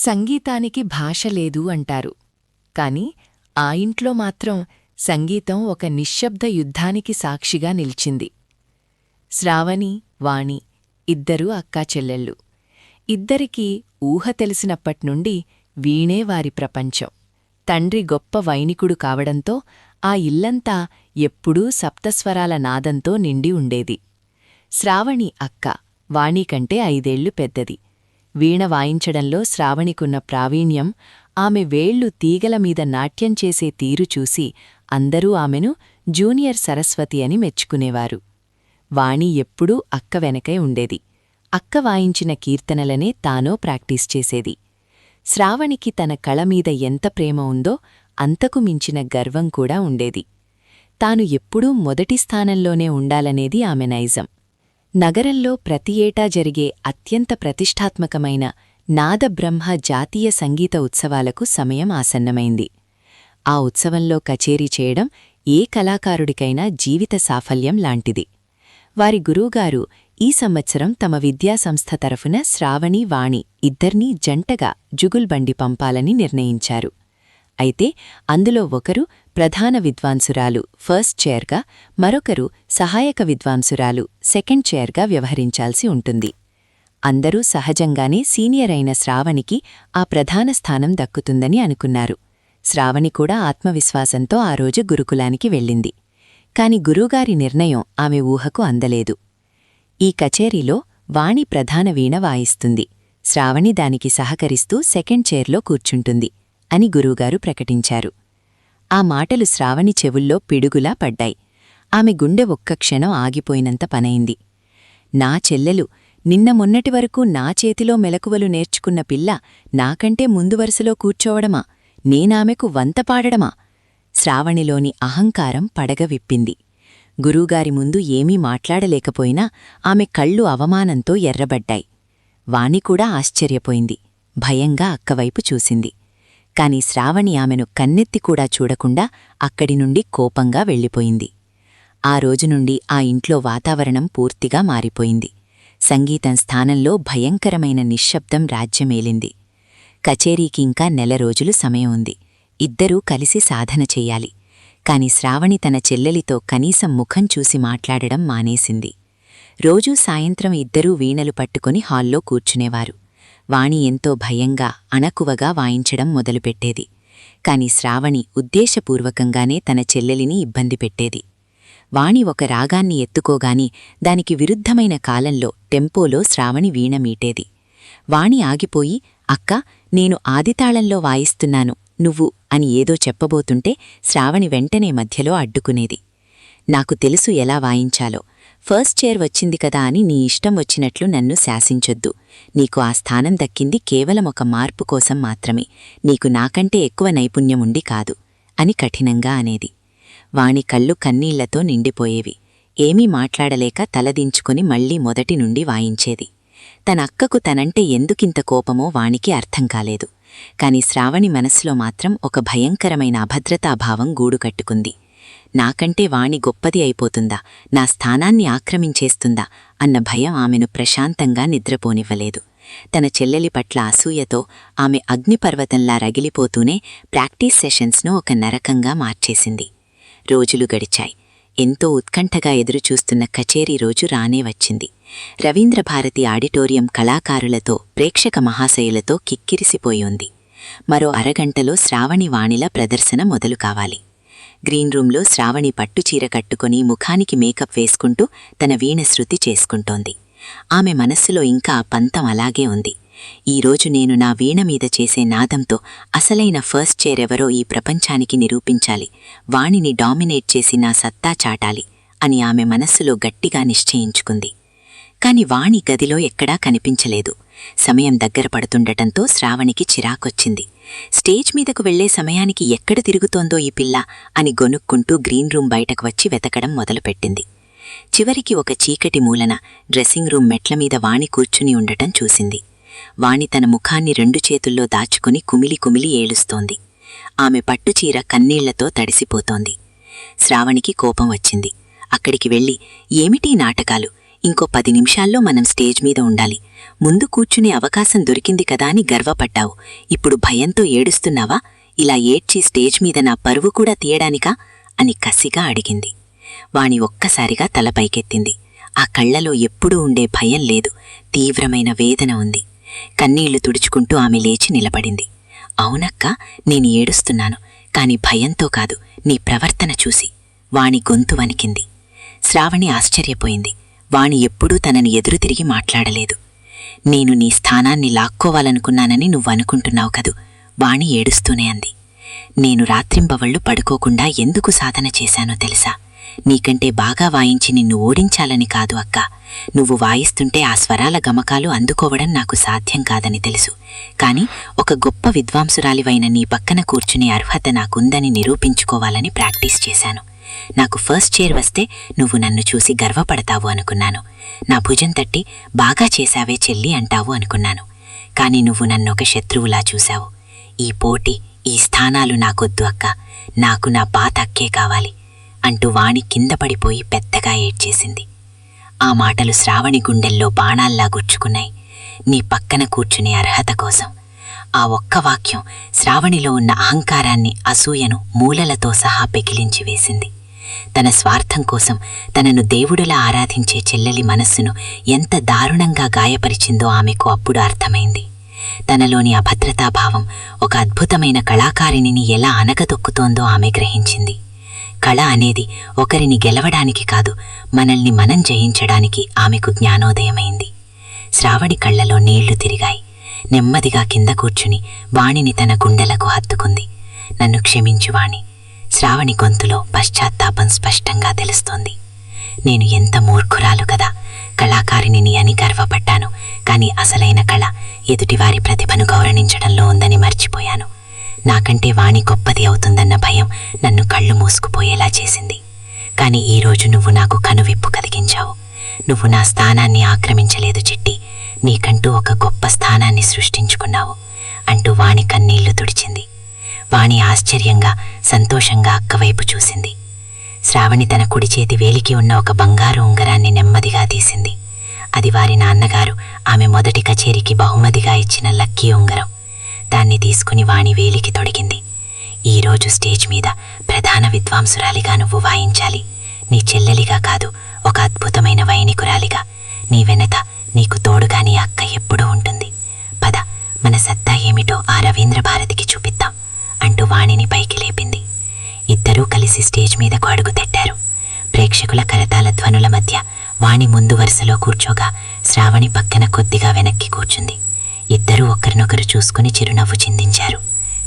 సంగీతానికి భాష లేదు అంటారు. కాని ఆ ఇంట్లో మాత్రం సంగీతం ఒక నిశ్శబ్ద యుద్ధానికి సాక్షిగా నిల్చింది. శ్రావణి, వాణి ఇద్దరూ అక్కాచెల్లెళ్ళు. ఇద్దరికీ ఊహ తెలిసినప్పట్నుండి వీణే వారి ప్రపంచం. తండ్రి గొప్ప వైనికుడు కావడంతో ఆ ఇల్లంతా ఎప్పుడూ సప్తస్వరాల నాదంతో నిండి ఉండేది. శ్రావణి అక్క వాణికంటే 5 ఏళ్లు పెద్దది. వీణ వాయించడంలో శ్రావణికున్న ప్రావీణ్యం, ఆమె వేళ్లు తీగలమీద నాట్యం చేసే తీరు చూసి అందరూ ఆమెను జూనియర్ సరస్వతి అని మెచ్చుకునేవారు. వాణి ఎప్పుడూ అక్క వెనకై ఉండేది. అక్క వాయించిన కీర్తనలనే తానో ప్రాక్టీస్ చేసేది. శ్రావణికి తన కళమీద ఎంత ప్రేమ ఉందో అంతకు మించిన గర్వం కూడా ఉండేది. తాను ఎప్పుడూ మొదటి స్థానంలోనే ఉండాలనేది ఆమె నైజం. నగరంలో ప్రతి ఏటా జరిగే అత్యంత ప్రతిష్ఠాత్మకమైన నాదబ్రహ్మ జాతీయ సంగీత ఉత్సవాలకు సమయం ఆసన్నమైంది. ఆ ఉత్సవంలో కచేరీ చేయడం ఏ కళాకారుడికైనా జీవిత సాఫల్యం లాంటిది. వారి గురువుగారు ఈ సంవత్సరం తమ విద్యాసంస్థ తరఫున శ్రావణి, వాణి ఇద్దర్నీ జంటగా జుగుల్బండి పంపాలని నిర్ణయించారు. అయితే అందులో ఒకరు ప్రధాన విద్వాంసురాలు ఫస్ట్ చైర్గా, మరొకరు సహాయక విద్వాంసురాలు సెకండ్ చైర్గా వ్యవహరించాల్సి ఉంటుంది. అందరూ సహజంగానే సీనియర్ అయిన శ్రావణికి ఆ ప్రధాన స్థానం దక్కుతుందని అనుకున్నారు. శ్రావణి కూడా ఆత్మవిశ్వాసంతో ఆ రోజు గురుకులానికి వెళ్ళింది. కాని గురువుగారి నిర్ణయం ఆమె ఊహకు అందలేదు. ఈ కచేరీలో వాణి ప్రధాన వీణ వాయిస్తుంది, శ్రావణి దానికి సహకరిస్తూ సెకండ్ చైర్లో కూర్చుంటుంది అని గురువుగారు ప్రకటించారు. ఆ మాటలు శ్రావణి చెవుల్లో పిడుగులా పడ్డాయి. ఆమె గుండె ఒక్క క్షణం ఆగిపోయినంత పనైంది. నా చెల్లెలు, నిన్న మొన్నటి వరకు నా చేతిలో మెలకువలు నేర్చుకున్న పిల్ల నాకంటే ముందు వరుసలో కూర్చోవడమా? నేనామెకు వంతపాడడమా? శ్రావణిలోని అహంకారం పడగ విప్పింది. గురువుగారి ముందు ఏమీ మాట్లాడలేకపోయినా ఆమె కళ్ళు అవమానంతో ఎర్రబడ్డాయి. వాణి కూడా ఆశ్చర్యపోయింది. భయంగా అక్కవైపు చూసింది. కాని శ్రావణి ఆమెను కన్నెత్తికూడా చూడకుండా అక్కడి నుండి కోపంగా వెళ్ళిపోయింది. ఆ రోజునుండి ఆ ఇంట్లో వాతావరణం పూర్తిగా మారిపోయింది. సంగీతం స్థానంలో భయంకరమైన నిశ్శబ్దం రాజ్యమేలింది. కచేరీకి ఇంకా 1 నెల రోజులు సమయం ఉంది. ఇద్దరూ కలిసి సాధన చెయ్యాలి. కాని శ్రావణి తన చెల్లెలితో కనీసం ముఖం చూసి మాట్లాడడం మానేసింది. రోజూ సాయంత్రం ఇద్దరూ వీణలు పట్టుకుని హాల్లో కూర్చునేవారు. వాణి ఎంతో భయంగా, అణకువగా వాయించడం మొదలుపెట్టేది. కాని శ్రావణి ఉద్దేశపూర్వకంగానే తన చెల్లెలిని ఇబ్బంది పెట్టేది. వాణి ఒక రాగాన్ని ఎత్తుకోగాని దానికి విరుద్ధమైన కాలంలో టెంపోలో శ్రావణి వీణ మీటేది. వాణి ఆగిపోయి, అక్కా, నేను ఆదితాళంలో వాయిస్తున్నాను, నువ్వు అని ఏదో చెప్పబోతుంటే శ్రావణి వెంటనే మధ్యలో అడ్డుకునేది. నాకు తెలుసు ఎలా వాయించాలో. ఫస్ట్ చైర్ వచ్చింది కదా అని నీ ఇష్టం వచ్చినట్లు నన్ను శాసించొద్దు. నీకు ఆ స్థానం దక్కింది కేవలం ఒక మార్పు కోసం మాత్రమే. నీకు నాకంటే ఎక్కువ నైపుణ్యముండి కాదు అని కఠినంగా అనేది. వాణి కళ్ళు కన్నీళ్లతో నిండిపోయేవి. ఏమీ మాట్లాడలేక తలదించుకుని మళ్లీ మొదటి నుండి వాయించేది. తన అక్కకు తనంటే ఎందుకింత కోపమో వాణికి అర్థం కాలేదు. కాని శ్రావణి మనస్సులో మాత్రం ఒక భయంకరమైన అభద్రతాభావం గూడుకట్టుకుంది. నాకంటే వాణి గొప్పది అయిపోతుందా, నా స్థానాన్ని ఆక్రమించేస్తుందా అన్న భయం ఆమెను ప్రశాంతంగా నిద్రపోనివ్వలేదు. తన చెల్లెలి పట్ల అసూయతో ఆమె అగ్నిపర్వతంలా రగిలిపోతూనే ప్రాక్టీస్ సెషన్స్ను ఒక నరకంగా మార్చేసింది. రోజులు గడిచాయి. ఎంతో ఉత్కంఠగా ఎదురుచూస్తున్న కచేరీ రోజు రానే వచ్చింది. రవీంద్రభారతి ఆడిటోరియం కళాకారులతో, ప్రేక్షక మహాశయులతో కిక్కిరిసిపోయింది. మరో అరగంటలో శ్రావణి వాణిల ప్రదర్శన మొదలు కావాలి. గ్రీన్ రూంలో శ్రావణి పట్టుచీర కట్టుకుని ముఖానికి మేకప్ వేసుకుంటూ తన వీణ శృతి చేసుకుంటోంది. ఆమె మనస్సులో ఇంకా ఆ పంతం అలాగే ఉంది. ఈరోజు నేను నా వీణ మీద చేసే నాదంతో అసలైన ఫస్ట్ చైర్ ఎవరో ఈ ప్రపంచానికి నిరూపించాలి, వాణిని డామినేట్ చేసి నా సత్తా చాటాలి అని ఆమె మనస్సులో గట్టిగా నిశ్చయించుకుంది. కాని వాణి గదిలో ఎక్కడా కనిపించలేదు. సమయం దగ్గర పడుతుండటంతో శ్రావణికి చిరాకొచ్చింది. స్టేజ్ మీదకు వెళ్లే సమయానికి ఎక్కడ తిరుగుతోందో ఈ పిల్ల అని గొనుక్కుంటూ గ్రీన్ రూం బయటకు వచ్చి వెతకడం మొదలుపెట్టింది. చివరికి ఒక చీకటి మూలన డ్రెస్సింగ్ రూం మెట్లమీద వాణి కూర్చుని ఉండటం చూసింది. వాణి తన ముఖాన్ని 2 చేతుల్లో దాచుకుని కుమిలి కుమిలి ఏడుస్తోంది. ఆమె పట్టుచీర కన్నీళ్లతో తడిసిపోతోంది. శ్రావణికి కోపం వచ్చింది. అక్కడికి వెళ్లి, ఏమిటీ నాటకాలు, ఇంకో 10 నిమిషాల్లో మనం స్టేజ్ మీద ఉండాలి. ముందు కూర్చునే అవకాశం దొరికింది కదా అని గర్వపడ్డావు. ఇప్పుడు భయంతో ఏడుస్తున్నావా? ఇలా ఏడ్చి స్టేజ్ మీద నా పరువు కూడా తీయడానికా అని కసిగా అడిగింది. వాణి ఒక్కసారిగా తల పైకెత్తింది. ఆ కళ్లలో ఎప్పుడూ ఉండే భయం లేదు, తీవ్రమైన వేదన ఉంది. కన్నీళ్లు తుడుచుకుంటూ ఆమె లేచి నిలబడింది. అవునక్క, నేను ఏడుస్తున్నాను, కాని భయంతో కాదు, నీ ప్రవర్తన చూసి. వాణి గొంతు వణికింది. శ్రావణి ఆశ్చర్యపోయింది. వాణి ఎప్పుడూ తనని ఎదురు తిరిగి మాట్లాడలేదు. నేను నీ స్థానాన్ని లాక్కోవాలనుకున్నానని నువ్వనుకుంటున్నావు కదూ, వాణి ఏడుస్తూనే అంది. నేను రాత్రింబవళ్లు పడుకోకుండా ఎందుకు సాధన చేశానో తెలుసా? నీకంటే బాగా వాయించి నిన్ను ఓడించాలని కాదు అక్క. నువ్వు వాయిస్తుంటే ఆ స్వరాల గమకాలు అందుకోవడం నాకు సాధ్యం కాదని తెలుసు. కాని ఒక గొప్ప విద్వాంసురాలివైన నీ పక్కన కూర్చునే అర్హత నాకుందని నిరూపించుకోవాలని ప్రాక్టీస్ చేశాను. నాకు ఫస్ట్ చైర్ వస్తే నువ్వు నన్ను చూసి గర్వపడతావు అనుకున్నాను. నా భుజం తట్టి బాగా చేశావే చెల్లి అంటావు అనుకున్నాను. కాని నువ్వు నన్నొక శత్రువులా చూశావు. ఈ పోటీ, ఈ స్థానాలు నాకొద్దు అక్క, నాకు నా పాత అక్కే కావాలి అంటూ వాణి కింద పడిపోయి పెద్దగా ఏడ్చేసింది. ఆ మాటలు శ్రావణి గుండెల్లో బాణాల్లా గుచ్చుకున్నాయి. నీ పక్కన కూర్చునే అర్హత కోసం. ఆ ఒక్క వాక్యం శ్రావణిలో ఉన్న అహంకారాన్ని, అసూయను మూలలతో సహా పెకిలించి వేసింది. తన స్వార్థం కోసం తనను దేవుడిలా ఆరాధించే చెల్లెలి మనస్సును ఎంత దారుణంగా గాయపరిచిందో ఆమెకు అప్పుడు అర్థమైంది. తనలోని అభద్రతాభావం ఒక అద్భుతమైన కళాకారిణిని ఎలా అనగదొక్కుతోందో ఆమె గ్రహించింది. కళ అనేది ఒకరిని గెలవడానికి కాదు, మనల్ని మనం జయించడానికి ఆమెకు జ్ఞానోదయమైంది. శ్రావణి కళ్లలో నీళ్లు తిరిగాయి. నెమ్మదిగా కింద కూర్చుని వాణిని తన గుండెలకు హత్తుకుంది. నన్ను క్షమించు వాణి. శ్రావణి గొంతులో పశ్చాత్తాపం స్పష్టంగా తెలుస్తోంది. నేను ఎంత మూర్ఖురాలు కదా, కళాకారిణిని అని గర్వపడ్డాను. కాని అసలైన కళ ఎదుటివారి ప్రతిభను గౌరవించడంలో ఉందని మర్చిపోయాను. నాకంటే వాణి గొప్పది అవుతుందన్న భయం నన్ను కళ్ళు మూసుకుపోయేలా చేసింది. కాని ఈరోజు నువ్వు నాకు కనువిప్పు కలిగించావు. నువ్వు నా స్థానాన్ని ఆక్రమించలేదు చిట్టి, నీకంటూ ఒక గొప్ప స్థానాన్ని సృష్టించుకున్నావు అంటూ వాణి కన్నీళ్లు తుడిచింది. వాణి ఆశ్చర్యంగా, సంతోషంగా అక్కవైపు చూసింది. శ్రావణి తన కుడి చేతి వేలికి ఉన్న ఒక బంగారు ఉంగరాన్ని నెమ్మదిగా తీసింది. అది వారి నాన్నగారు ఆమె మొదటి కచేరీకి బహుమతిగా ఇచ్చిన లక్కీ ఉంగరం. దాన్ని తీసుకుని వాణి వేలికి తొడిగింది. ఈరోజు స్టేజ్ మీద ప్రధాన విద్వాంసురాలిగా నువ్వు వాయించాలి. నీ చెల్లెలిగా కాదు, ఒక అద్భుతమైన వైనికురాలిగా. నీ వెనక, నీకు తోడుగా నీ అక్క ఎప్పుడూ ఉంటుంది. పద, మన సత్తా ఏమిటో ఆ రవీంద్ర భారతికి చూపిద్దాం అంటూ వాణిని పైకి లేపింది. ఇద్దరూ కలిసి స్టేజ్ మీదకు అడుగుతెట్టారు. ప్రేక్షకుల కరతాల ధ్వనుల మధ్య వాణి ముందు వరుసలో కూర్చోగా శ్రావణి పక్కన కొద్దిగా వెనక్కి కూర్చుంది. ఇద్దరూ ఒకరినొకరు చూసుకుని చిరునవ్వు చిందించారు.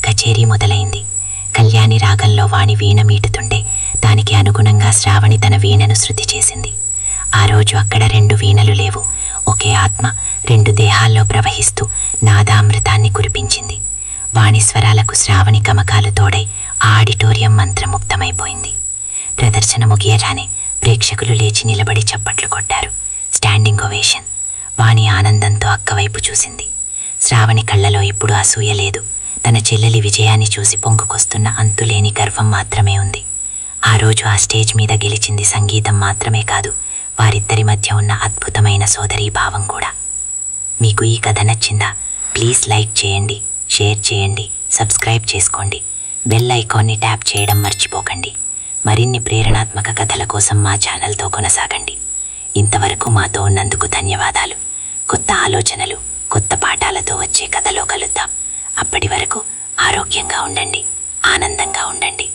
కచేరీ మొదలైంది. కళ్యాణి రాగంలో వాణి వీణ మీటుతుంటే దానికి అనుగుణంగా శ్రావణి తన వీణను శృతి చేసింది. ఆ రోజు అక్కడ 2 వీణలు లేవు. ఒకే ఆత్మ 2 దేహాల్లో ప్రవహిస్తూ నాదామృతాన్ని కురిపించింది. వాణి స్వరాలకు శ్రావణి గమకాలు తోడై ఆ ఆడిటోరియం మంత్రముగ్ధమైపోయింది. ప్రదర్శన ముగియరానే ప్రేక్షకులు లేచి నిలబడి చప్పట్లు కొట్టారు. Standing ovation. వాణి ఆనందంతో అక్కవైపు చూసింది. శ్రావణి కళ్లలో ఇప్పుడు అసూయ లేదు. తన చెల్లెలి విజయాన్ని చూసి పొంగుకొస్తున్న అంతులేని గర్వం మాత్రమే ఉంది. ఆ రోజు ఆ స్టేజ్ మీద గెలిచింది సంగీతం మాత్రమే కాదు, వారిద్దరి మధ్య ఉన్న అద్భుతమైన సోదరీభావం కూడా. మీకు ఈ కథ నచ్చిందా? ప్లీజ్ లైక్ చేయండి, షేర్ చేయండి, సబ్స్క్రైబ్ చేసుకోండి. బెల్ ఐకాన్ని ట్యాప్ చేయడం మర్చిపోకండి. మరిన్ని ప్రేరణాత్మక కథల కోసం మా ఛానల్తో కొనసాగండి. ఇంతవరకు మాతో ఉన్నందుకు ధన్యవాదాలు. కొత్త ఆలోచనలు, కొత్త పాఠాలతో వచ్చే కథలో కలుద్దాం. అప్పటి వరకు ఆరోగ్యంగా ఉండండి, ఆనందంగా ఉండండి.